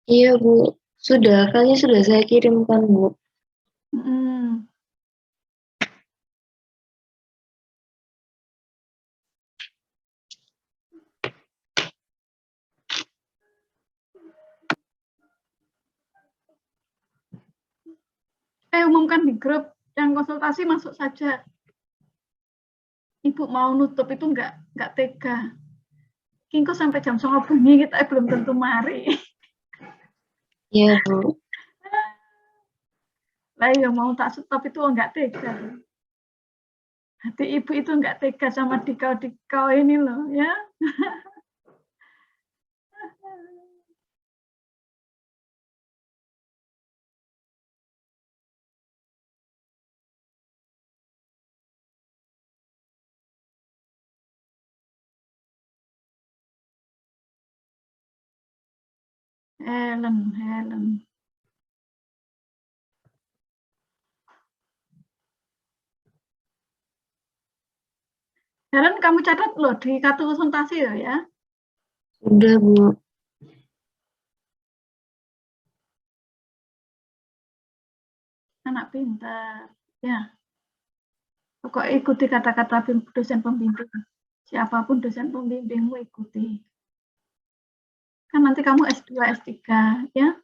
Iya, Bu. Sudah, filenya sudah saya kirimkan, Bu. Hmm. Umumkan di grup, yang konsultasi masuk saja. Ibu mau nutup itu nggak tega. Kingko sampai jam 09.00 bengi kita belum tentu mari. Iya, Bu. Lah ya mau tak stop itu nggak tega. Hati ibu itu nggak tega sama dikau ini loh ya. Helen. Helen, kamu catat loh di kartu konsultasi ya. Sudah, Bu. Anak pintar. Ya, pokoknya ikuti kata-kata dosen pembimbing. Siapapun dosen pembimbingmu ikuti. Kan nanti kamu S2, S3, ya.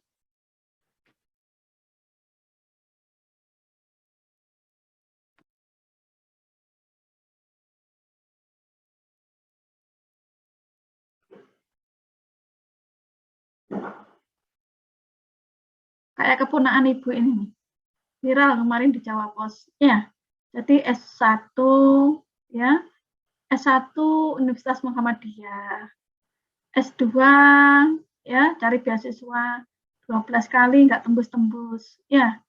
Kayak keponakan ibu ini nih. Viral kemarin di Jawa Pos. Ya, jadi S1 ya, S1 Universitas Muhammadiyah, S2 ya cari beasiswa 12 kali nggak tembus-tembus. Ya,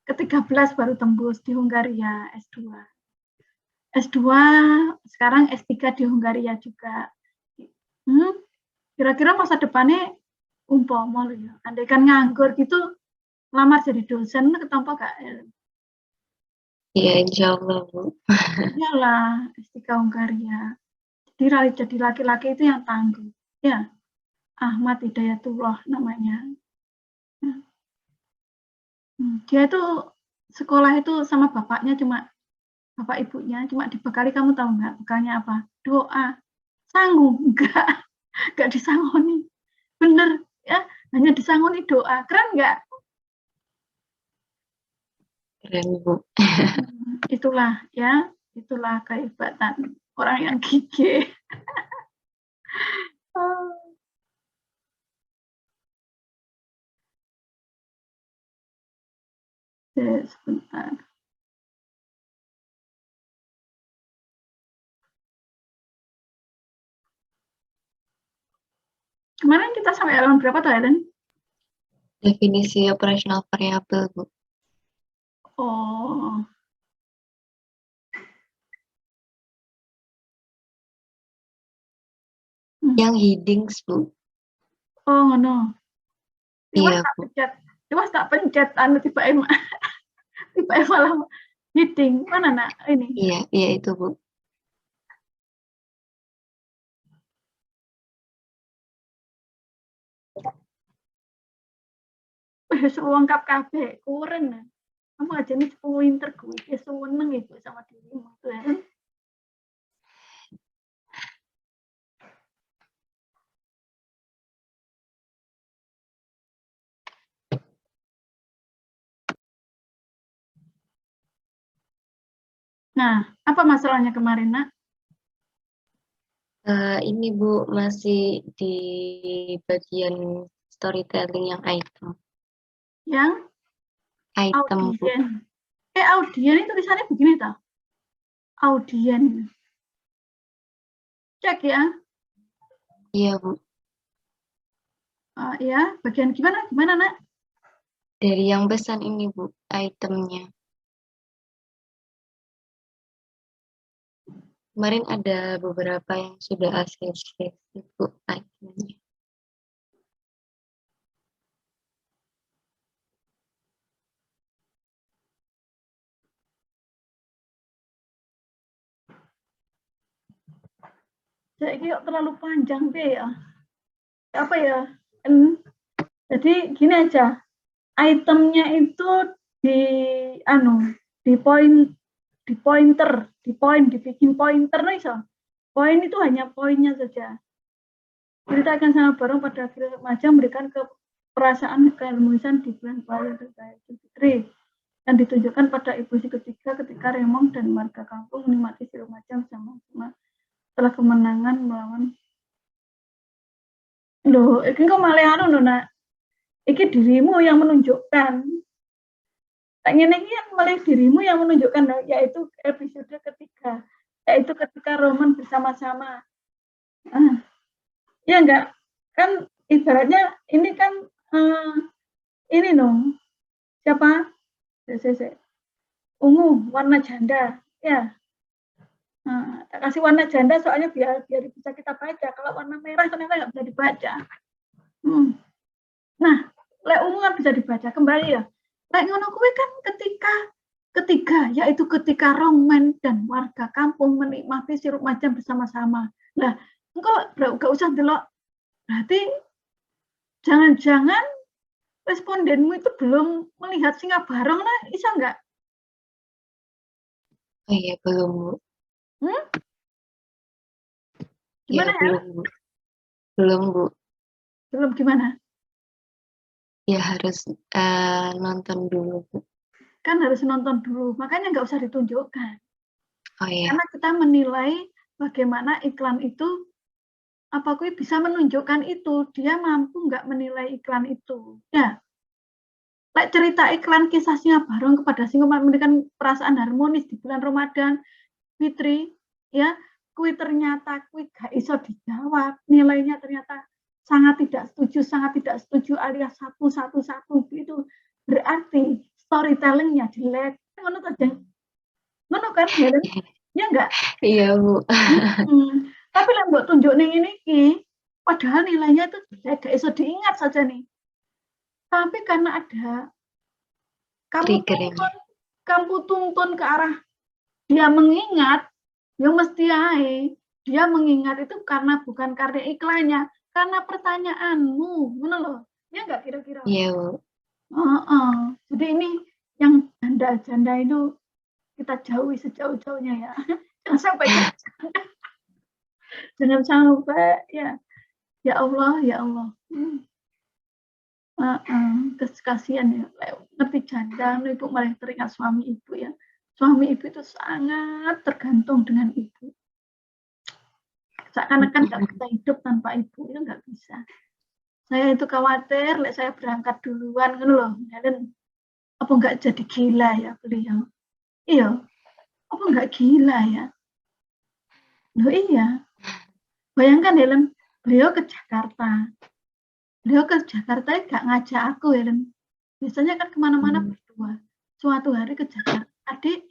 ke-13 baru tembus di Hungaria S2. S2 sekarang S3 di Hungaria juga. Kira-kira masa depannya umpama ya. Andaikan nganggur gitu, lamar jadi dosen ketampa gak? Iya, insya Allah, Bu. Iyalah, S3 Hungaria. Jadi laki-laki itu yang tangguh. Ya, Ahmad Hidayatullah namanya. Dia itu sekolah itu sama bapaknya cuma bapak ibunya cuma dibekali, kamu tahu nggak bekalnya apa? Doa. Sanggup nggak disangoni. Bener ya, hanya disangoni doa. Keren nggak? Keren, Bu. Itulah ya, itulah kehebatan orang yang gigih. Sebentar. Kemarin kita sampai halaman berapa tuh, Helen? Definisi operasional variabel, Bu. Oh. Yang Hidings, Bu. Oh, ngono. Iya, Bu. Tiwas tak pencet anu tiba malah meeting. Mana nak ini? Iya itu, Bu. Lengkap kabeh, kurang. Kamu aja nih pinter gue, ya seneng ibu sama dirimu tuh ya. Nah, apa masalahnya kemarin, Nak? Ini, Bu, masih di bagian storytelling yang item. Yang Item, Bu. audien. Audien itu tulisannya begini toh. Audien. Cek ya. Iya, Bu. Ya, bagian gimana, Nak? Dari yang pesan ini, Bu, itemnya. Kemarin ada beberapa yang sudah ACC, Bu, itemnya. Jadi terlalu panjang deh ya. Apa ya? Jadi gini aja, itemnya itu di dibikin pointer nih so. Poin itu hanya poinnya saja. Ceritakan sama bareng pada akhir remaja memberikan perasaan keharmonisan di bulan puasa Idul Fitri yang ditunjukkan pada ibu si ketiga ketika Remong dan warga kampung menikmati si remaja bersama-sama setelah kemenangan melawan. Loh, ini kok malah anu lho, Nak. Iki dirimu yang menunjukkan. Tak ngene iki yang malah dirimu yang menunjukkan, yaitu episode ketiga, yaitu ketika Roman bersama-sama. Ya enggak, kan ibaratnya ini kan ini dong, siapa? Ungu warna janda, ya. Nah, kasih warna janda soalnya biar bisa kita baca. Kalau warna merah ternyata nggak bisa dibaca. Nah, lek ungu kan bisa dibaca kembali ya. Lek ngono kuwi kan ketiga, yaitu ketika Roman dan warga kampung menikmati sirup macam bersama-sama. Nah, engko gak usah delok. Berarti jangan-jangan respondenmu itu belum melihat singa barong lah, bisa nggak? Oh iya, belum, Bu. Gimana Ya, ya? belum, Bu. Belum, Bu. Belum gimana? Ya harus nonton dulu, Bu. Kan harus nonton dulu, makanya nggak usah ditunjukkan. Oh iya. Karena kita menilai bagaimana iklan itu, apa kui bisa menunjukkan itu, dia mampu nggak menilai iklan itu. Ya, like cerita iklan kisah singa barong kepada singa memberikan perasaan harmonis di bulan Ramadan, Fitri, ya, kui ternyata kui gak iso dijawab, nilainya ternyata sangat tidak setuju alias 111 gitu. Berarti storytellingnya jelek. Ngono aja. Ngono kan, Helen? Ya enggak? Iya, Bu. Tapi lah mbok tunjuk ning ini padahal nilainya itu jelek, gak iso diingat saja nih. Tapi karena ada kamu tuntun ke arah dia mengingat, ya mesti ae. Dia mengingat itu karena bukan karena iklannya, karena pertanyaanmu, ngono loh. Ya enggak kira-kira? Iya, Bu. Jadi ini yang janda-janda itu kita jauhi sejauh-jauhnya ya. Jangan sampai jangan sampai ya. Ya Allah, ya Allah. Kasihan ya. Ngerti janda, ibu malah teringat suami ibu ya. Suami ibu itu sangat tergantung dengan ibu. Seakan-akan nggak bisa hidup tanpa ibu, itu nggak bisa. Saya itu khawatir, saya berangkat duluan, kan loh, Helen. Apa nggak jadi gila ya beliau? Iya, apa nggak gila ya? Loh iya, bayangkan Helen, beliau ke Jakarta. Beliau ke Jakarta nggak ngajak aku Helen. Biasanya kan kemana-mana berdua. Suatu hari ke Jakarta, adik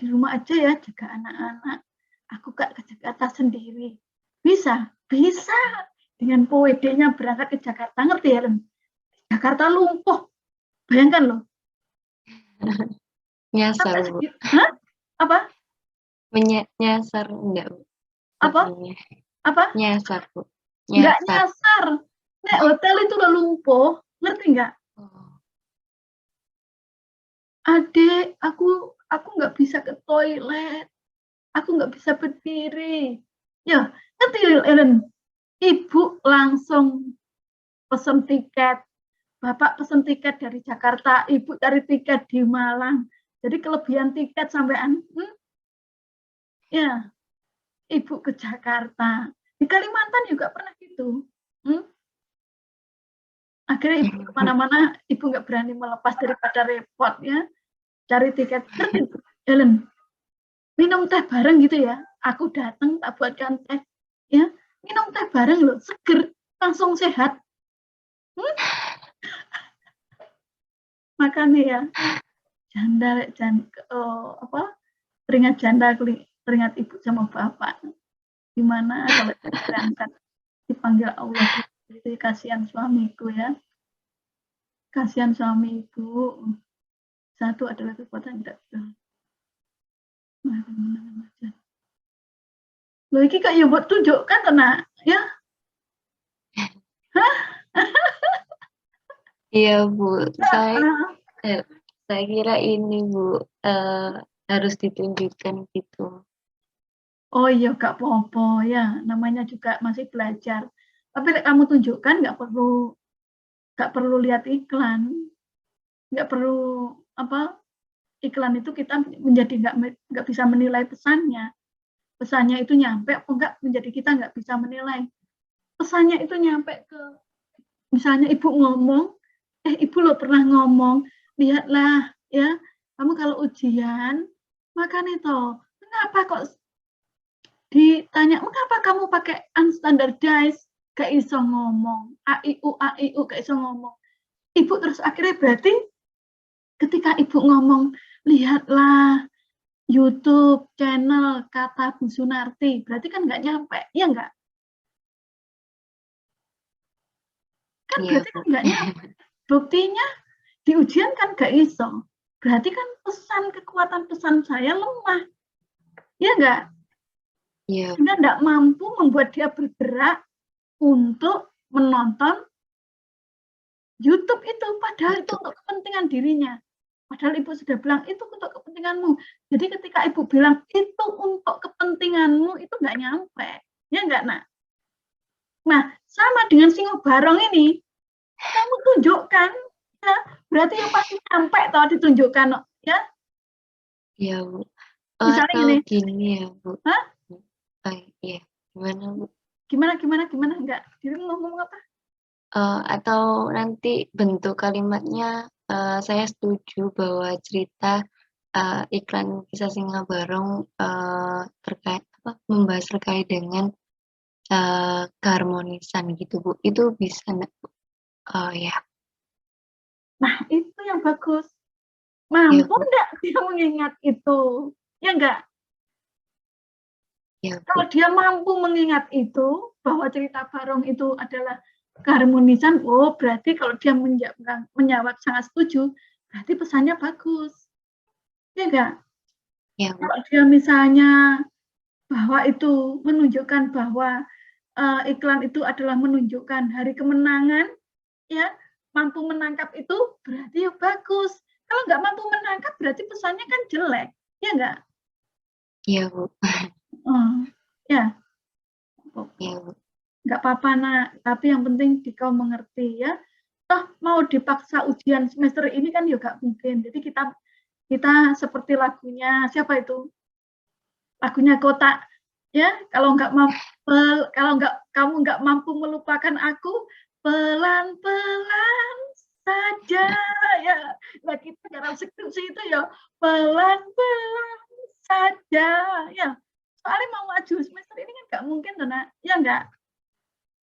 di rumah aja ya jaga anak-anak. Aku gak ke Jakarta sendiri. Bisa dengan PWD-nya berangkat ke Jakarta, ngerti Helen? Jakarta lumpuh, bayangkan loh. Nyasar, Bu. Hah? Apa? Nyasar enggak, Bu? Apa? Nyasar, Bu. Enggak nyasar. Nek hotel itu udah lumpuh, ngerti nggak? Adik, aku nggak bisa ke toilet. Aku nggak bisa berdiri. Ya, ngerti Ellen? Ibu langsung pesen tiket. Bapak pesen tiket dari Jakarta, ibu cari tiket di Malang. Jadi kelebihan tiket sampean. Ya, ibu ke Jakarta. Di Kalimantan juga pernah gitu. Akhirnya ibu kemana-mana, ibu nggak berani melepas daripada repot ya. Cari tiket. Ellen, minum teh bareng gitu ya. Aku datang tak buatkan teh. Ya, minum teh bareng loh, seger, langsung sehat. Makanya ya, janda teringat janda, teringat ibu sama bapak. Gimana kalau berangkat dipanggil Allah gitu, kasihan suamiku ya. Kasihan suami ibu. Satu adalah kekuatan tidak Loh iki kok ya buat tunjukkan tenan ya. Hah? Iya, Bu. Saya Heeh. eh, saya kira ini, Bu, harus ditunjukkan gitu. Oh iya, gak apa-apa ya, namanya juga masih belajar. Tapi kamu tunjukkan nggak perlu lihat iklan, nggak perlu apa iklan itu kita menjadi nggak bisa menilai pesannya. Pesannya itu nyampe apa enggak menjadi kita nggak bisa menilai. Pesannya itu nyampe ke misalnya ibu ngomong, ibu lo pernah ngomong, lihatlah ya, kamu kalau ujian makan itu, kenapa kok ditanya, mengapa kamu pakai unstandardized, gak iso ngomong, a i u gak iso ngomong. Ibu terus akhirnya berarti ketika ibu ngomong, lihatlah YouTube channel kata Bu Sunarti, berarti kan nggak nyampe, ya nggak? Kan Iya, berarti Bu. kan nggak nyampe. Buktinya di ujian kan nggak iso. Berarti kan kekuatan pesan saya lemah, ya nggak? Iya, Sehingga nggak mampu membuat dia bergerak untuk menonton YouTube itu, padahal itu YouTube. untuk kepentingan dirinya. Padahal ibu sudah bilang, itu untuk kepentinganmu. Jadi ketika ibu bilang, itu untuk kepentinganmu, itu nggak nyampe. Ya nggak, nak? Nah, sama dengan singo barong ini, kamu tunjukkan, ya, berarti yang pasti nyampe toh ditunjukkan, ya. Iya, Bu. Misalnya Atau gini, gini ya, Bu. hah? Iya, gimana, Bu? Gimana? Enggak, diri ngomong apa? Atau nanti bentuk kalimatnya, saya setuju bahwa cerita iklan Kisah Singa Barong terkait apa membahas terkait dengan keharmonisan gitu, Bu. Itu bisa nggak, Bu? Ya, Nah, itu yang bagus. ya, Mampu Bu. enggak dia mengingat itu? Ya enggak? Ya, Kalau Bu. dia mampu mengingat itu, bahwa cerita Barong itu adalah keharmonisan, oh berarti kalau dia menjawab sangat setuju, berarti pesannya bagus. Ya enggak? Ya, Bu. Kalau dia misalnya bahwa itu menunjukkan bahwa iklan itu adalah menunjukkan hari kemenangan, ya mampu menangkap itu berarti ya bagus. Kalau nggak mampu menangkap berarti pesannya kan jelek, ya nggak? Ya, Bu. Oh, ya, Ya, Bu. nggak apa-apa nak. Tapi yang penting kau mengerti ya. Toh mau dipaksa ujian semester ini kan ya nggak mungkin. Jadi kita kita seperti lagunya siapa itu? Lagunya Kotak, ya. Kalau kamu nggak mampu melupakan aku, pelan-pelan saja, ya. Nah kita dalam skripsi itu ya pelan-pelan saja, ya. Soalnya mau maju semester ini kan nggak mungkin, tuh, nak. Ya nggak.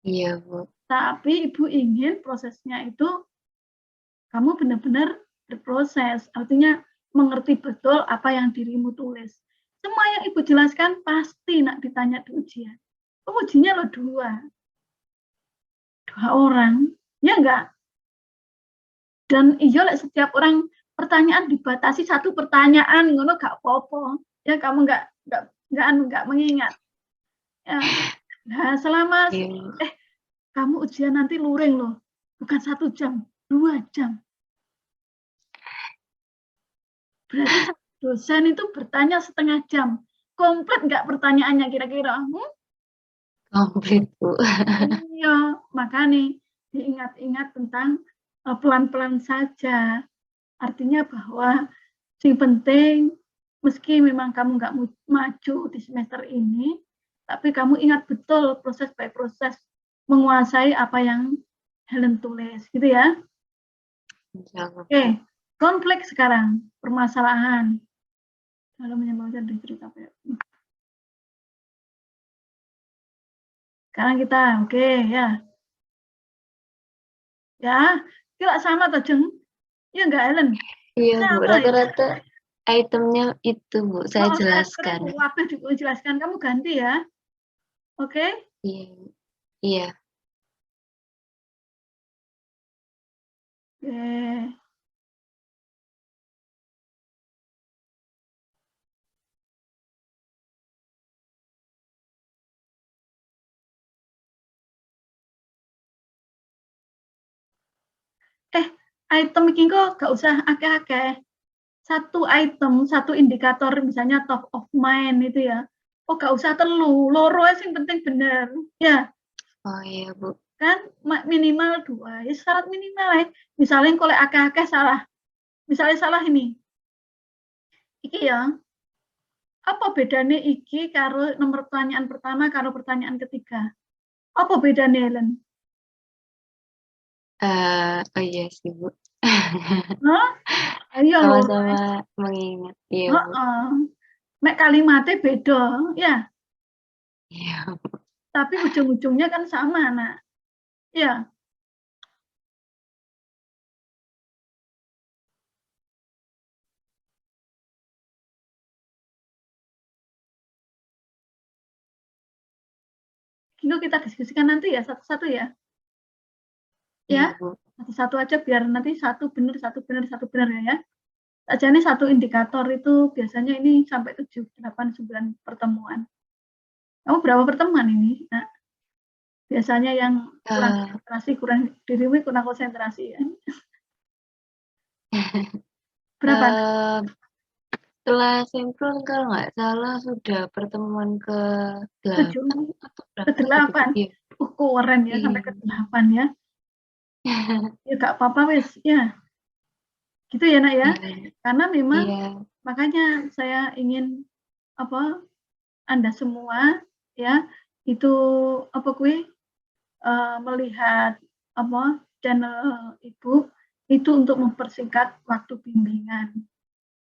Iya, Bu. Tapi ibu ingin prosesnya itu kamu benar-benar berproses, artinya mengerti betul apa yang dirimu tulis. Semua yang ibu jelaskan pasti nak ditanya di ujian. Ujinya lo dua orang, ya enggak? Dan iya setiap orang pertanyaan dibatasi satu pertanyaan, ngono gak apa-apa. Ya kamu enggak mengingat. Ya. Nah, selama Iya, Bu. kamu ujian nanti luring loh, bukan 1 jam, 2 jam. Berarti dosen itu bertanya setengah jam. Komplit nggak pertanyaannya kira-kira? Komplit, Bu. Iya, makanya diingat-ingat tentang pelan-pelan saja. Artinya bahwa yang penting, meski memang kamu nggak maju di semester ini, tapi kamu ingat betul proses by proses menguasai apa yang Helen tulis, gitu ya. Insya Allah, Oke, Bu. konflik sekarang, permasalahan. Lalu menyebabkan cerita apa ya? Sekarang kita, oke ya. Ya, kira sama toh, Jeng? Ya enggak, Helen? Iya, Bu. Sama ya? Rata-rata itemnya itu, Bu. Saya Oh, jelaskan. waktu dijelaskan, kamu ganti ya. Oke? Iya, Bu. Iya. Oke. item iki kok gak usah akeh-akeh. Satu item, satu indikator misalnya top of mind itu ya. Oh gak usah telu, loro sing penting bener. Ya, Oh iya, Bu. kan minimal 2. Ya syarat minimal ya. Misalnya kalau akeh-akeh salah. Misalnya salah ini. Iki ya. Apa bedanya iki karo nomor pertanyaan pertama karo pertanyaan ketiga? Apa bedanya, Helen? Oh iya sih, Bu. Hah? Ayo loh. Sama-sama mengingat. Iya, Bu. Mek kalimatnya beda, ya. Iya. Tapi ujung-ujungnya kan sama, nak. Ya. Ini kita diskusikan nanti ya, satu-satu ya. Iya, Ya, Bu. satu-satu aja biar nanti satu benar, satu benar, satu benar ya. Aja ini satu indikator itu biasanya ini sampai 7, 8, 9 pertemuan. Kamu berapa pertemuan ini? Nah, biasanya yang kurang konsentrasi, dirimu kurang konsentrasi ya. Berapa? Setelah sinkron kalau nggak salah sudah pertemuan ke 7, 8 atau ke berapa gitu, Bu? 8. Iya. Keren ya, Iya. sampai ke 8 ya. Ya gak apa-apa wes ya. Gitu ya, Nak ya. Iya. Karena memang Iya. makanya saya ingin apa Anda semua ya itu apa melihat apa channel Ibu itu untuk mempersingkat waktu bimbingan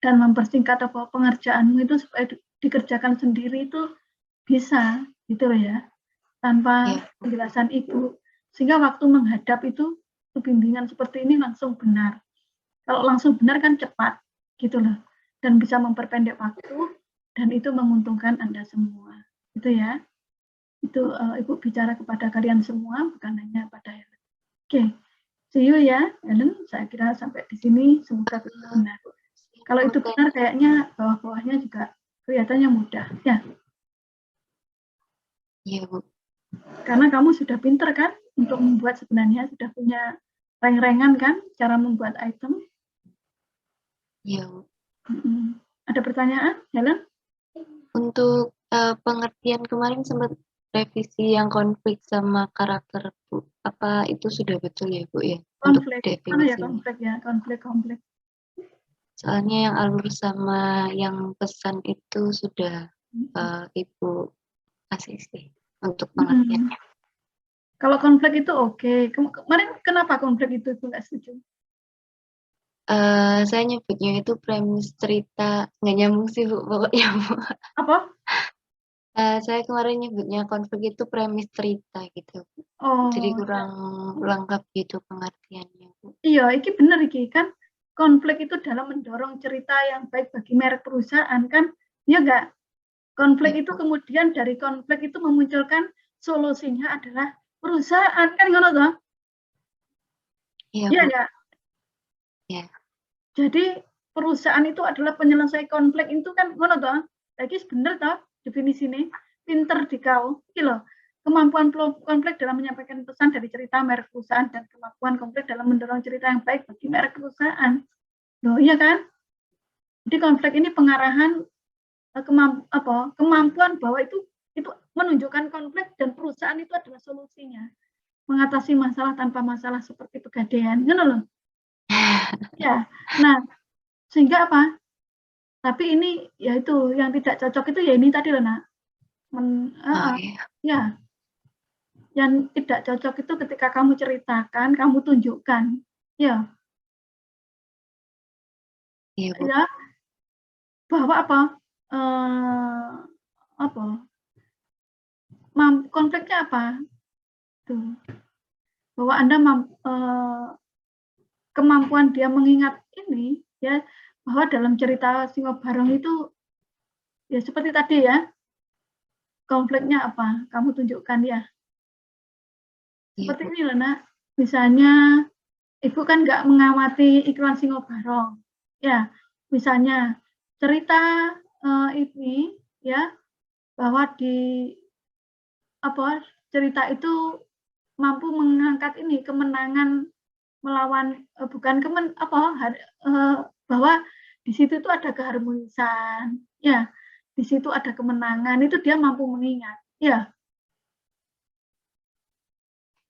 dan mempersingkat apa pengerjaanmu itu supaya dikerjakan sendiri itu bisa gitu loh ya tanpa Iya. penjelasan Ibu sehingga waktu menghadap itu bimbingan seperti ini langsung benar. Kalau langsung benar kan cepat gitu loh dan bisa memperpendek waktu dan itu menguntungkan Anda semua. Itu ya. Itu Ibu bicara kepada kalian semua, bukan hanya pada Helen. Oke, see you ya, Helen. Saya kira sampai di sini, semoga itu benar. Kalau itu benar, kayaknya bawah-bawahnya juga kelihatannya mudah. Ya, Iya, Bu. karena kamu sudah pinter kan untuk membuat sebenarnya, sudah punya reng-rengan kan cara membuat item. Iya, Bu. Ada pertanyaan, Helen? Untuk pengertian kemarin sempat revisi yang konflik sama karakter, Bu. Apa itu sudah betul ya, Bu ya? Untuk Konflik. Mana ya definisinya. konflik ya? Konflik. Soalnya yang alur sama yang pesan itu sudah Ibu kasih sih untuk pengertiannya. Kalau konflik itu oke. Kemarin kenapa konflik itu Ibu nggak setuju? Saya nyebutnya itu premis cerita, nggak nyambung sih, Bu, pokoknya, Bu. Apa? Saya kemarin nyebutnya konflik itu premis cerita gitu, Bu. Jadi Oh, kurang lengkap gitu pengertiannya, Bu. iya, iki bener iki kan konflik itu dalam mendorong cerita yang baik bagi merek perusahaan kan, ya enggak? Konflik Iya, itu Bu. kemudian dari konflik itu memunculkan solusinya adalah perusahaan kan ngono toh? Iya, Iya Bu. enggak? Iya. Jadi perusahaan itu adalah penyelesai konflik itu kan ngono toh? Lagi bener toh definisi ini? Pinter di kau. Iki loh. Kemampuan konflik dalam menyampaikan pesan dari cerita merek perusahaan dan kemampuan konflik dalam mendorong cerita yang baik bagi merek perusahaan. Loh, iya kan? Jadi konflik ini pengarahan kemampuan bahwa itu menunjukkan konflik dan perusahaan itu adalah solusinya. Mengatasi masalah tanpa masalah seperti pegadaian. Gitu loh. Ya. Nah, sehingga apa? Tapi ini yaitu yang tidak cocok itu ya ini tadi loh, Nak. Iya. Ya. Yang tidak cocok itu ketika kamu ceritakan, kamu tunjukkan. Ya. Iya, Bu. Ya. Bahwa apa? Konfliknya apa? Tuh. Bahwa Anda kemampuan dia mengingat ini ya bahwa dalam cerita Singo Barong itu ya seperti tadi ya konfliknya apa kamu tunjukkan ya seperti ini loh nak misalnya ibu kan nggak mengamati iklan Singo Barong ya misalnya cerita ini ya bahwa di cerita itu mampu mengangkat ini kemenangan melawan bahwa di situ itu ada keharmonisan, ya, di situ ada kemenangan, itu dia mampu mengingat, ya.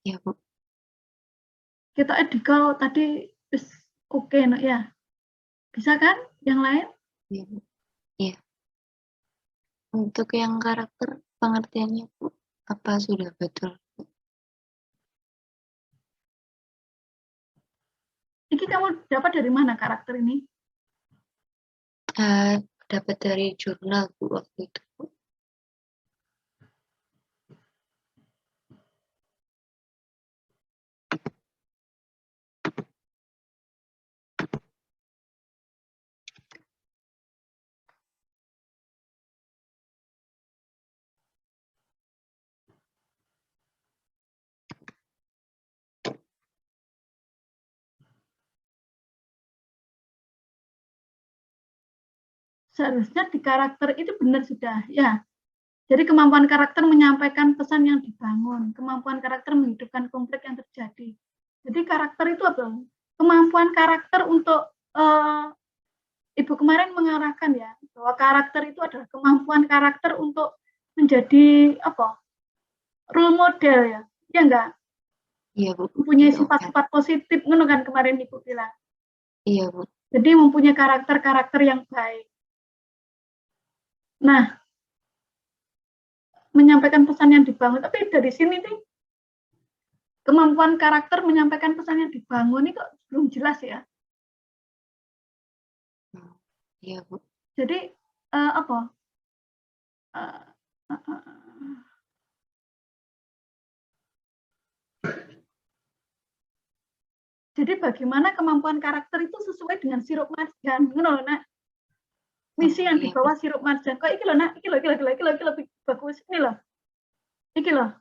Ya, Bu. Kita edikal tadi oke, no, ya. Bisa kan? Yang lain? Iya, Bu. Iya. Untuk yang karakter pengertiannya, Bu, apa sudah betul? Ini kamu dapat dari mana karakter ini? Dapat dari jurnal, Bu, waktu itu, Bu. Seharusnya di karakter itu benar sudah, ya. Jadi kemampuan karakter menyampaikan pesan yang dibangun, kemampuan karakter menghidupkan konflik yang terjadi. Jadi karakter itu apa? Kemampuan karakter untuk Ibu kemarin mengarahkan ya bahwa karakter itu adalah kemampuan karakter untuk menjadi apa? Role model ya, ya enggak? Iya, Bu. Mempunyai Iya, sifat-sifat positif, ngono kan kemarin Ibu bilang. Iya, Bu. Jadi mempunyai karakter-karakter yang baik. Nah, menyampaikan pesan yang dibangun. Tapi dari sini nih, kemampuan karakter menyampaikan pesan yang dibangun ini kok belum jelas ya. Iya, Bu. Jadi apa? Jadi bagaimana kemampuan karakter itu sesuai dengan sirup marjan, ngono lho, Nak. Misi yang dibawa sirup marjan. Kok iki lho, Nak, iki lebih bagus ini loh. Iki loh.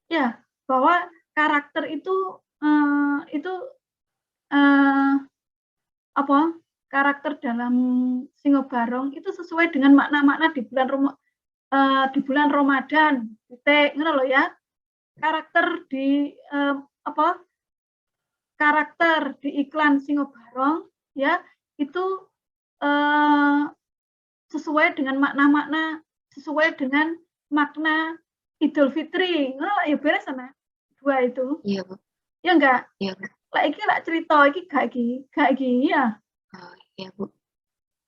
Ya, bahwa karakter itu apa? Karakter dalam Singo Barong itu sesuai dengan makna-makna di bulan Ramadan. Titik, ngono lho ya. Karakter di karakter di iklan Singo Barong ya, itu sesuai dengan makna-makna, sesuai dengan makna Idul Fitri. Ngono ya beres sana. Dua itu. Iya, Bu. Ya enggak? Iya, Bu. Lah iki lak cerita iki gak iki ya. Oh, iya, Bu.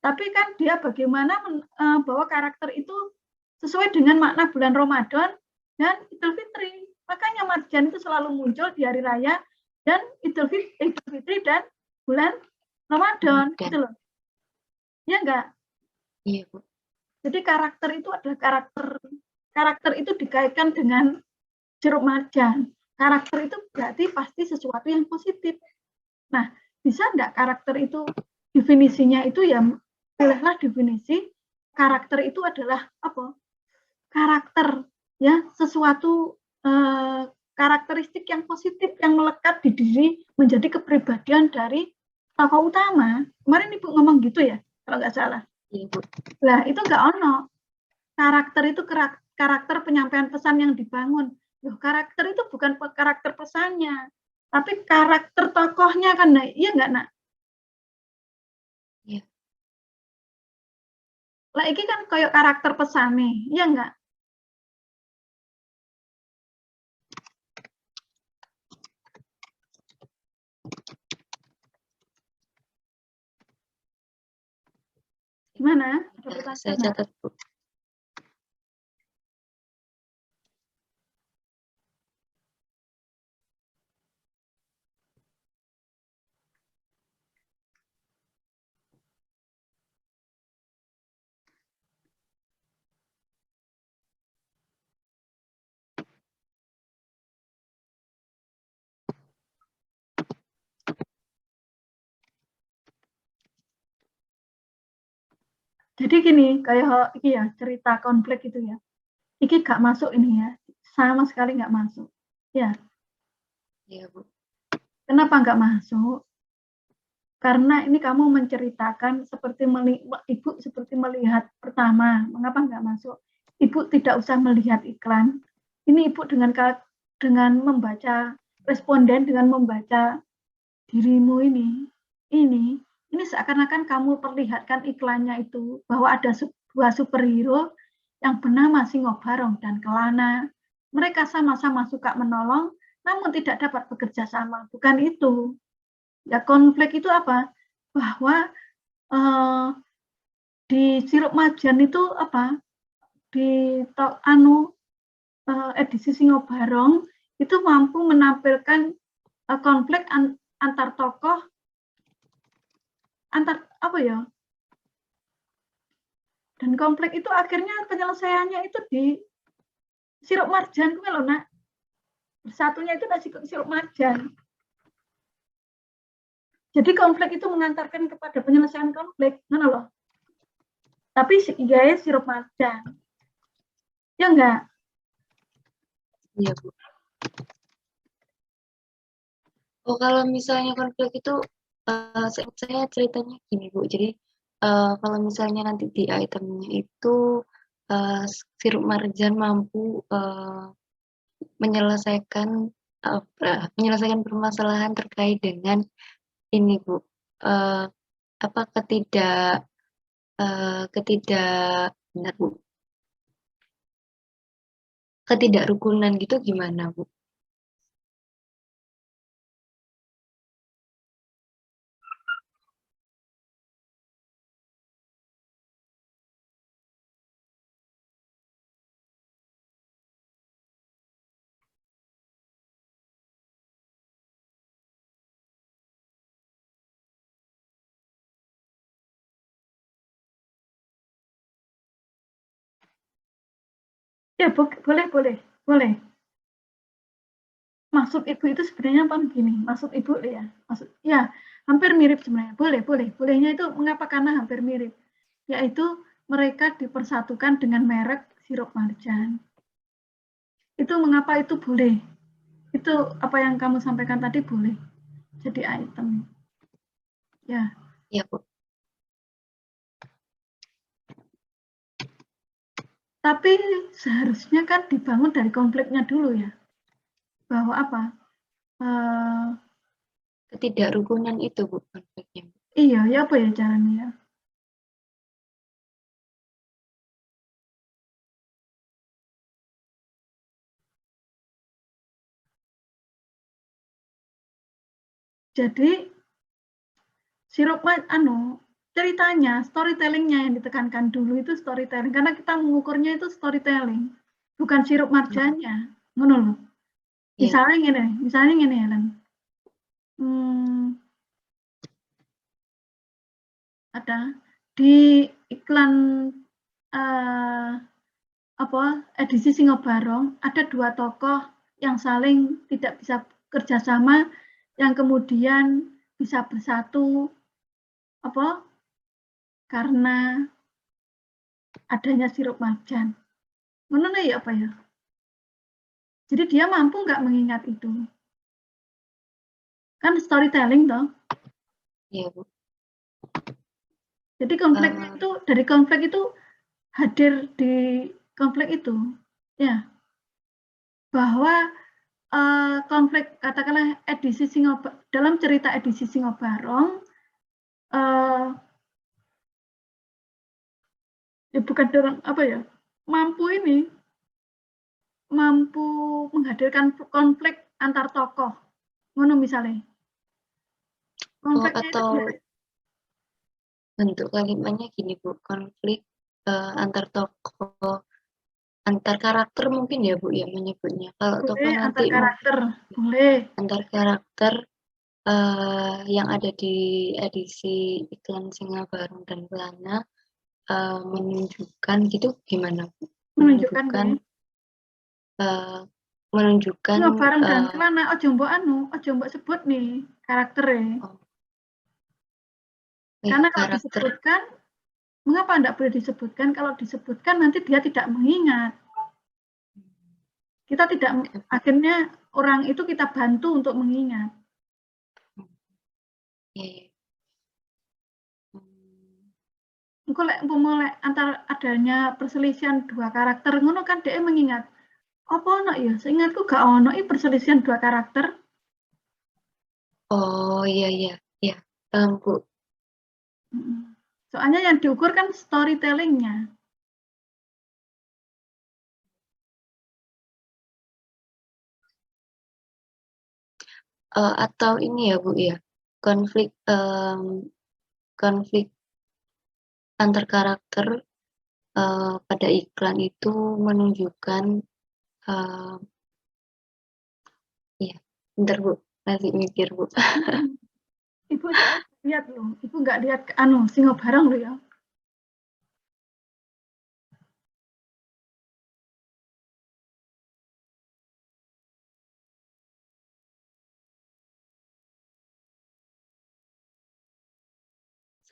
Tapi kan dia bagaimana bahwa karakter itu sesuai dengan makna bulan Ramadan dan Idul Fitri. Makanya marjan itu selalu muncul di hari raya dan Idul Fitri dan bulan Ramadan, gitu loh. Ya enggak? Iya, Bu. Jadi karakter itu adalah karakter itu dikaitkan dengan jeruk marjan. Karakter itu berarti pasti sesuatu yang positif. Nah, bisa enggak karakter itu definisinya itu ya, pilihlah definisi karakter itu adalah apa? Karakter ya, sesuatu karakteristik yang positif yang melekat di diri menjadi kepribadian dari tokoh utama. Kemarin Ibu ngomong gitu ya, kalau nggak salah. Iya, Bu. Lah, itu nggak ono. Karakter itu karakter penyampaian pesan yang dibangun. Loh, karakter itu bukan karakter pesannya, tapi karakter tokohnya kan, nah, iya nggak, Nak? Iya. Lah, ini kan kayak karakter pesannya, iya nggak? Gimana? Ada pertanyaan? Saya catat, Bu. Jadi gini, kayak iki ya, cerita konflik itu ya. Iki gak masuk ini ya, sama sekali nggak masuk. Ya. Iya, Bu. Kenapa nggak masuk? Karena ini kamu menceritakan seperti Ibu seperti melihat pertama. Mengapa nggak masuk? Ibu tidak usah melihat iklan. Ini Ibu dengan membaca responden, dengan membaca dirimu ini seakan-akan kamu perlihatkan iklannya itu bahwa ada sebuah superhero yang bernama Singo Barong dan Kelana. Mereka sama-sama suka menolong, namun tidak dapat bekerja sama. Bukan itu. Ya, konflik itu apa? Bahwa di Sirup Marjan itu apa? Di edisi Singo Barong itu mampu menampilkan konflik antar tokoh, antar apa ya? Dan konflik itu akhirnya penyelesaiannya itu di Sirup Marjan itu loh, Nak. Bersatunya itu nasi Sirup Marjan. Jadi konflik itu mengantarkan kepada penyelesaian konflik, mana loh? Tapi gaya Sirup Marjan. Ya enggak? Iya, Bu. Oh, kalau misalnya konflik itu, saya ceritanya gini, Bu. Jadi, kalau misalnya nanti di itemnya itu, Sirup Marjan mampu, menyelesaikan permasalahan terkait dengan ini, Bu, benar, Bu, ketidakrukunan gitu gimana, Bu? Ya, boleh. Maksud Ibu itu sebenarnya apa begini? Maksud Ibu ya, hampir mirip sebenarnya. Bolehnya itu mengapa? Karena hampir mirip. Yaitu mereka dipersatukan dengan merek Sirup Marjan. Itu mengapa itu boleh? Itu apa yang kamu sampaikan tadi boleh jadi item. Ya. Iya, Bu. Tapi seharusnya kan dibangun dari konfliknya dulu ya. Bahwa apa? Ketidakrukunan itu, Bu, konfliknya. Iya, ya apa ya caranya ya? Jadi Sirup ceritanya, storytelling-nya yang ditekankan dulu itu storytelling. Karena kita mengukurnya itu storytelling, bukan sirup marjannya. Ngono loh. Misalnya gini, Helen. Ada di iklan edisi Singo Barong ada dua tokoh yang saling tidak bisa kerjasama, yang kemudian bisa bersatu karena adanya sirup marjan. Mana ya apa ya? Jadi dia mampu nggak mengingat itu? Kan storytelling toh. Iya, Bu. Jadi dari konflik itu hadir di konflik itu, ya, bahwa konflik katakanlah dalam cerita edisi Singo Barong, ya bukan dalam apa ya, mampu menghadirkan konflik antar tokoh, ngono misalnya. Konfliknya atau itu bentuk kalimatnya gini, Bu, konflik antar tokoh, antar karakter mungkin ya, Bu, ya menyebutnya. Kalau tokoh nanti antar karakter, boleh. Antar karakter yang ada di edisi iklan Singa Barong dan Kelana menunjukkan gitu gimana, Bu? Menunjukkan Singa Barong dan Kelana, ojo mbok sebut nih karakternya. Karena kalau disebutkan, mengapa tidak boleh disebutkan? Kalau disebutkan nanti dia tidak mengingat. Kita tidak, akhirnya orang itu kita bantu untuk mengingat. Engko lek antar adanya perselisihan dua karakter ngono kan dia mengingat. Apa ono ya? Seingatku gak ono perselisihan dua karakter. Oh, Oh, iya iya iya, paham, Bu. Soalnya yang diukur kan storytelling-nya. Atau ini ya, Bu, ya, konflik, konflik antar karakter, pada iklan itu menunjukkan, iya, bentar, Bu, masih mikir, Bu. Ibu soalnya lihat loh, Ibu nggak lihat anu singo bareng loh ya.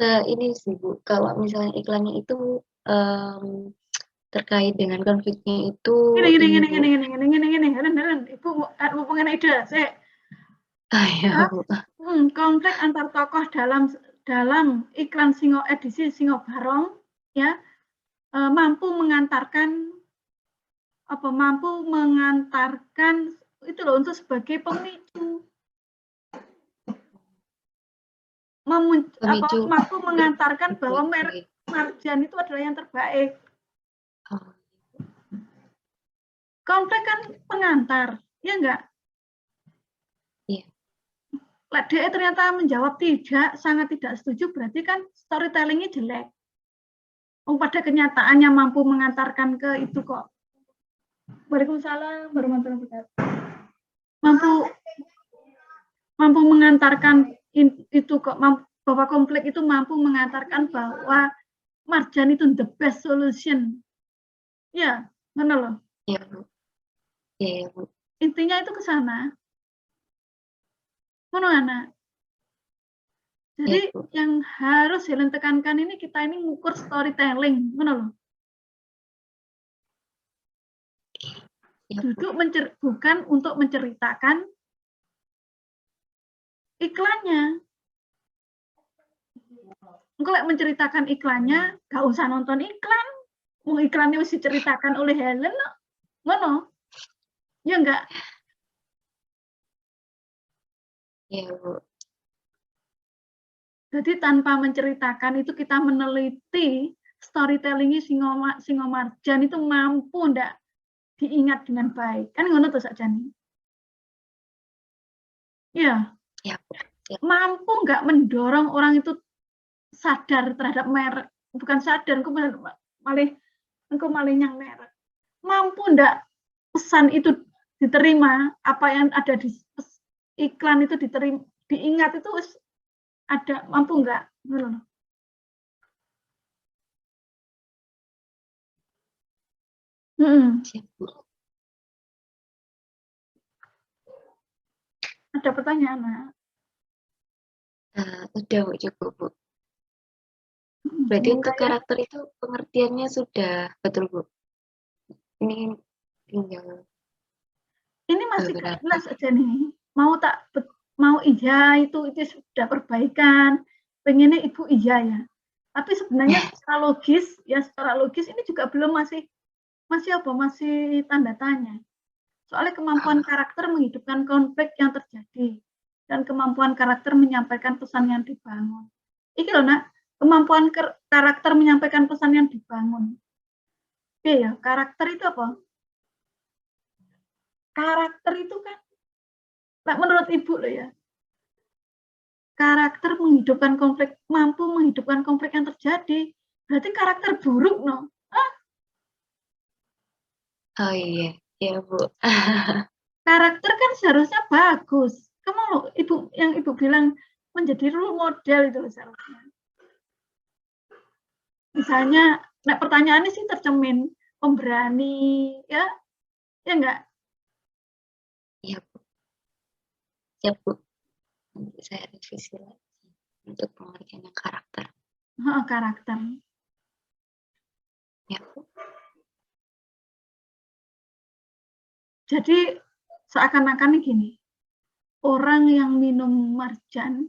Ini sih, Bu, kalau misalnya iklannya itu, terkait dengan konfliknya itu ini, Bu. Ibu pengen ide, sih. Iya, Bu. Konflik antar tokoh dalam iklan Singo edisi Singo Barong ya mampu mengantarkan itu loh untuk sebagai pemicu Pemicu mampu mengantarkan bahwa merek baik. Marjan itu adalah yang terbaik. Oh, Konflik kan pengantar, ya enggak? iya. DE ternyata menjawab tidak, sangat tidak setuju, berarti kan storytelling-nya jelek. Pada kenyataannya mampu mengantarkan ke itu kok. Waalaikumsalam warahmatullahi wabarakatuh. Mampu mengantarkan itu kok, bahwa konflik itu mampu mengantarkan bahwa Marjan itu the best solution. Ya, mana loh? Iya, Bu. Iya, Bu. Intinya itu ke sana. Mana anak? Jadi Ya, Bu. yang harus Helen tekankan ini kita ini mengukur storytelling, mana loh? Ya, Bu. Duduk bukan untuk menceritakan iklannya. Kalau menceritakan iklannya, gak usah nonton iklan. Iklannya mesti diceritakan oleh Helen, mana? Ya enggak? Ya, Bu. Jadi tanpa menceritakan itu kita meneliti storytelling-nya Singo Marjan itu mampu enggak diingat dengan baik. Kan ngono tuh saja nih. Ya, Ya, Bu. Ya. mampu enggak mendorong orang itu sadar terhadap merek, bukan sadar, engko malah yang merek. Mampu enggak pesan itu diterima, apa yang ada di iklan itu diterima, diingat itu ada, mampu enggak? Siap, Bu. Ada pertanyaan, Nak? Udah, Bu, cukup, Bu. Berarti untuk karakter itu pengertiannya sudah betul, Bu. Ini tinggal Ini masih beberapa. jelas aja nih. Mau iya itu sudah perbaikan. Pengennya Ibu iya ya. Tapi sebenarnya secara logis ini juga belum masih tanda tanya. Soalnya kemampuan karakter menghidupkan konflik yang terjadi dan kemampuan karakter menyampaikan pesan yang dibangun. Iki loh, Nak, kemampuan karakter menyampaikan pesan yang dibangun. Oke ya, karakter itu apa? Karakter itu kan, menurut Ibu loh ya, karakter mampu menghidupkan konflik yang terjadi. Berarti karakter buruk, no? Oh iya, ya, Bu. Karakter kan seharusnya bagus. Kamu loh, yang Ibu bilang menjadi role model itu seharusnya. Misalnya, pertanyaannya sih tercemin pemberani, ya enggak? Iya, Bu. Siap, Bu. Nanti saya revisi lagi untuk pengertian yang karakter. Karakter. Ya, Bu. Jadi seakan-akan gini, orang yang minum Marjan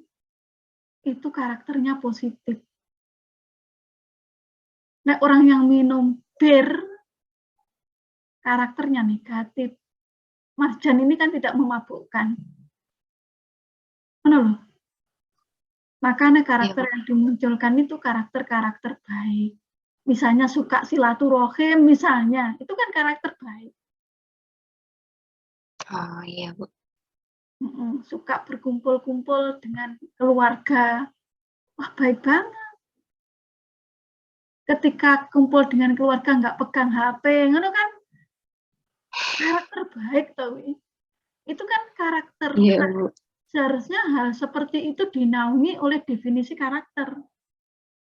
itu karakternya positif. Nah, orang yang minum bir karakternya negatif. Marjan ini kan tidak memabukkan. Mana loh? Makanya Iya, karakter Bu. yang dimunculkan itu karakter-karakter baik. Misalnya suka silaturahim, misalnya, itu kan karakter baik. Oh, iya, Bu. Suka berkumpul-kumpul dengan keluarga. Wah, baik banget. Ketika kumpul dengan keluarga nggak pegang HP, ngono kan karakter baik tau. Itu kan karakter. Iya, Bu. Seharusnya hal seperti itu dinaungi oleh definisi karakter.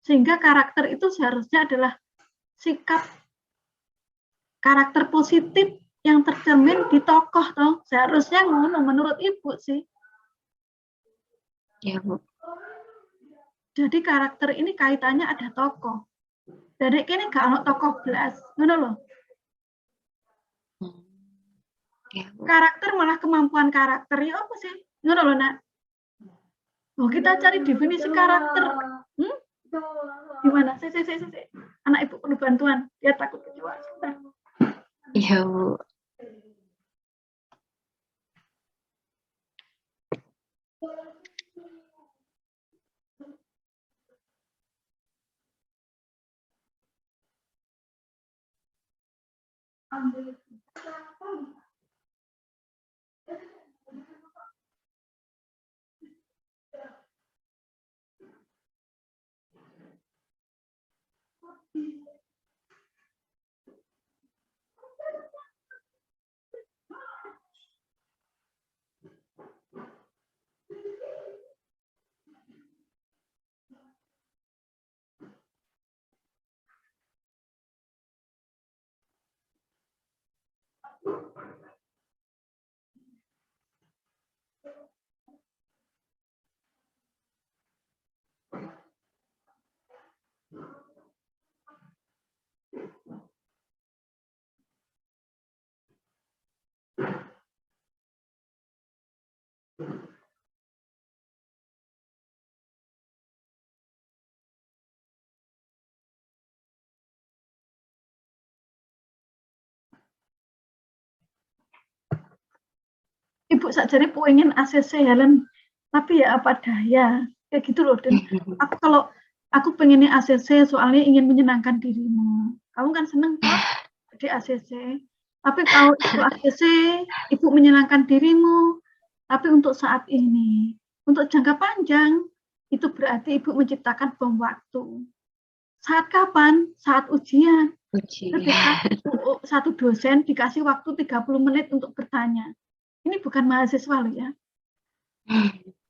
Sehingga karakter itu seharusnya adalah sikap karakter positif yang tercermin di tokoh toh. Seharusnya ngono menurut Ibu sih. Iya, Bu. Jadi karakter ini kaitannya ada tokoh. Dari ini gak ada tokoh belas, ngono loh. Iya, Bu. Karakter malah kemampuan karakter ya apa sih? Ngono loh, Nak. Oh, kita cari definisi karakter. Gimana? Si. Anak Ibu perlu bantuan. Dia takut kecewa. Iya, Bu. Ibu sakjane pengen ACC Helen, tapi ya apa daya, kayak gitu loh. Dan aku kalau aku pengennya ACC soalnya ingin menyenangkan dirimu. Kamu kan seneng toh di ACC. Tapi kalau itu ACC, Ibu menyenangkan dirimu. Tapi untuk saat ini, untuk jangka panjang, itu berarti Ibu menciptakan bom waktu. Saat kapan? Saat ujian. Ketika satu dosen dikasih waktu 30 menit untuk bertanya. Ini bukan mahasiswa loh ya.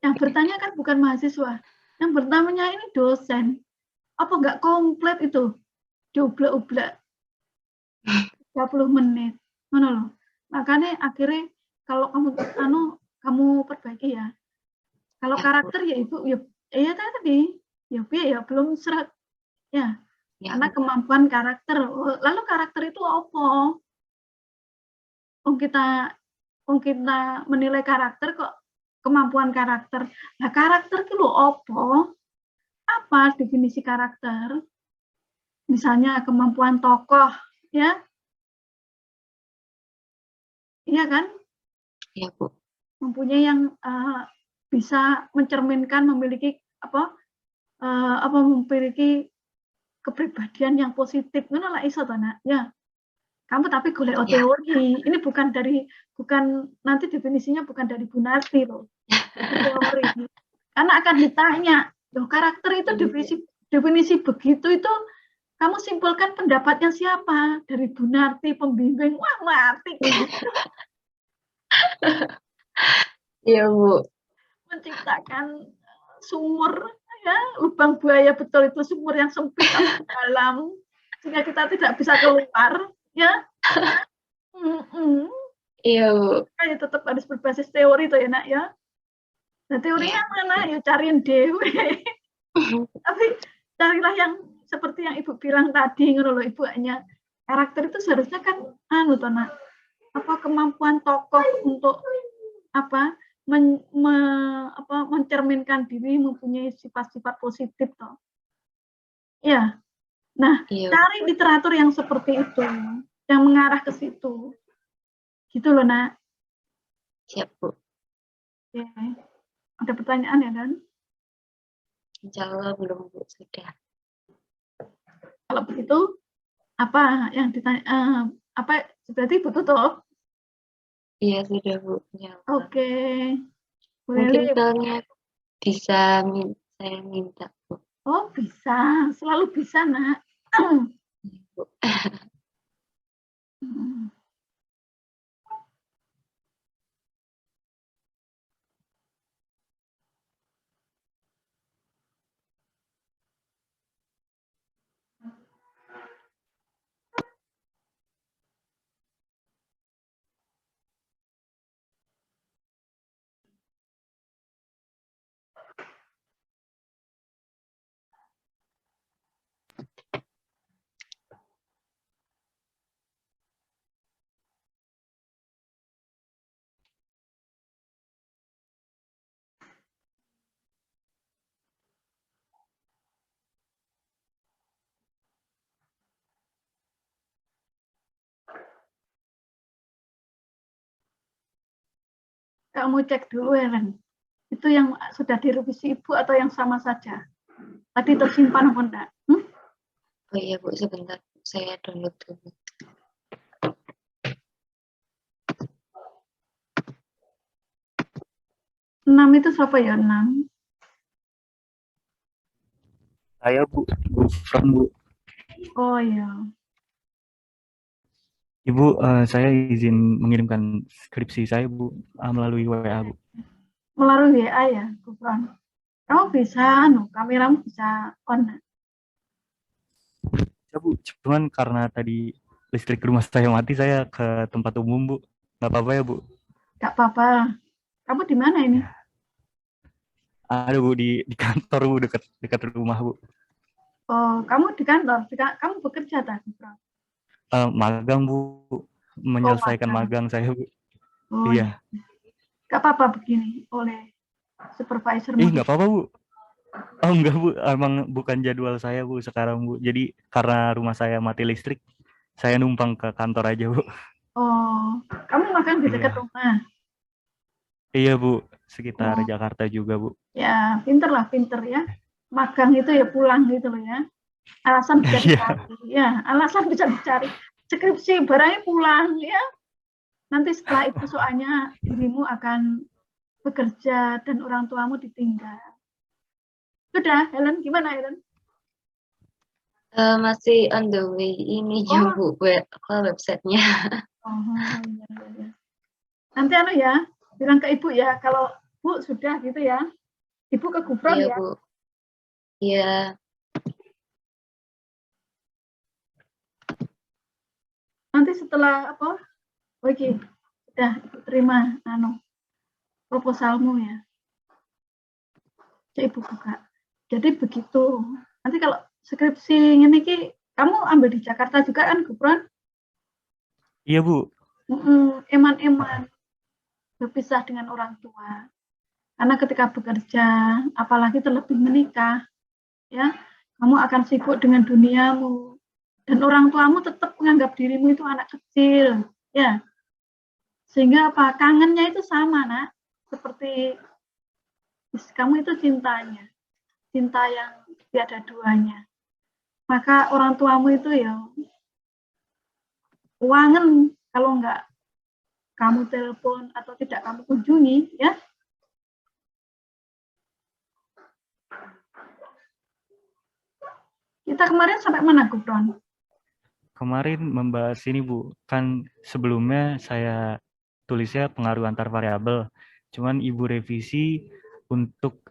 Yang bertanya kan bukan mahasiswa. Yang bertanya ini dosen. Apa nggak komplit itu? Dioblak-oblak 30 menit. Mana loh? Makanya akhirnya kalau kamu perbaiki ya. Kalau karakter ya Ibu ya tadi ya belum serat ya. Karena kemampuan karakter. Lalu karakter itu apa? Kita menilai karakter kok kemampuan karakter. Nah, karakter itu apa definisi karakter? Misalnya kemampuan tokoh, ya? Iya kan? Iya, Bu. Mempunyai yang bisa mencerminkan memiliki memiliki kepribadian yang positif. Ngono lah iso to, Nak. Ya. Kamu tapi golek teori. Ini bukan nanti definisinya bukan dari Bu Narti loh. Teori. Karena akan ditanya, loh karakter itu definisi begitu itu kamu simpulkan pendapatnya siapa? Dari Bu Narti, pembimbing. Wah, mati. Iya, Bu. Menciptakan sumur, ya, lubang buaya betul itu sumur yang sempit tapi dalam, sehingga kita tidak bisa keluar, ya. Iya, Bu. Kayak tetap harus berbasis teori tuh ya, Nak, ya. Nah, teorinya mana? Ya cariin dewe. Tapi carilah yang seperti yang Ibu bilang tadi, ngono loh, Ibu hanya karakter itu seharusnya kan Nak, kemampuan tokoh untuk mencerminkan diri mempunyai sifat-sifat positif toh. Ya. Nah, cari literatur yang seperti itu, yang mengarah ke situ. Gitu loh, Nak. Siap, Bu. Oke. Ada pertanyaan ya, Dan? Insya Allah belum, Bu, sudah. Kalau begitu, apa yang ditanya, apa berarti Ibu tutup? Iya, sudah, Bu. Ya Allah. Oke. Bu Mungkin Lili. soalnya bisa saya minta, Bu. Oh, bisa. Selalu bisa, Nak. Bu. Hmm. Kamu cek dulu, Helen. Itu yang sudah direvisi Ibu atau yang sama saja? Tadi tersimpan apa enggak? Oh iya, Bu, sebentar. Saya download dulu. 6 itu siapa ya? 6. Saya Bu, Gufron Bu. Oh ya. Ibu, saya izin mengirimkan skripsi saya Bu melalui WA Bu. Melalui WA ya, Gufron. Kamu bisa, kameramu bisa on. Ya Bu, cuman karena tadi listrik rumah saya mati, saya ke tempat umum Bu. Nggak apa-apa ya Bu? Gak apa-apa. Kamu di mana ini? Ada Bu di kantor Bu, dekat rumah Bu. Oh, kamu di kantor. Kamu bekerja tak, Gufron? Magang Bu, menyelesaikan magang saya Bu. Oh, Iya. gak apa-apa begini oleh supervisormu. Nggak apa-apa Bu. Oh enggak Bu, emang bukan jadwal saya Bu sekarang Bu. Jadi karena rumah saya mati listrik, saya numpang ke kantor aja Bu. Oh, kamu makan di dekat rumah? Iya Bu, sekitar Jakarta juga Bu. Ya, pinter ya. Magang itu ya pulang gitu loh ya. Alasan bisa dicari. Ya, alasan bisa dicari. Skripsi barangnya pulang ya. Nanti setelah itu soalnya dirimu akan bekerja dan orang tuamu ditinggal. Sudah, Helen, gimana Helen? Masih on the way ini Bu, ke websitenya. Ya. Nanti ya, bilang ke Ibu ya, kalau Bu sudah gitu ya. Ibu ke Gufron Iya, ya. Bu. Iya. Nanti setelah apa? Oke, sudah Ibu terima proposalmu ya. Ibu buka. Jadi begitu. Nanti kalau skripsi ini kamu ambil di Jakarta juga kan, Gufron? Iya Bu. Eman-eman berpisah dengan orang tua. Karena ketika bekerja, apalagi terlebih menikah, ya, kamu akan sibuk dengan duniamu. Dan orang tuamu tetap menganggap dirimu itu anak kecil, ya. Sehingga apa? Kangennya itu sama, Nak. Seperti kamu itu cintanya. Cinta yang tiada duanya. Maka orang tuamu itu ya wangen kalau enggak kamu telepon atau tidak kamu kunjungi, ya. Kita kemarin sampai mana, Gufron? Kemarin membahas ini Bu, kan sebelumnya saya tulisnya pengaruh antar variabel. Cuman Ibu revisi untuk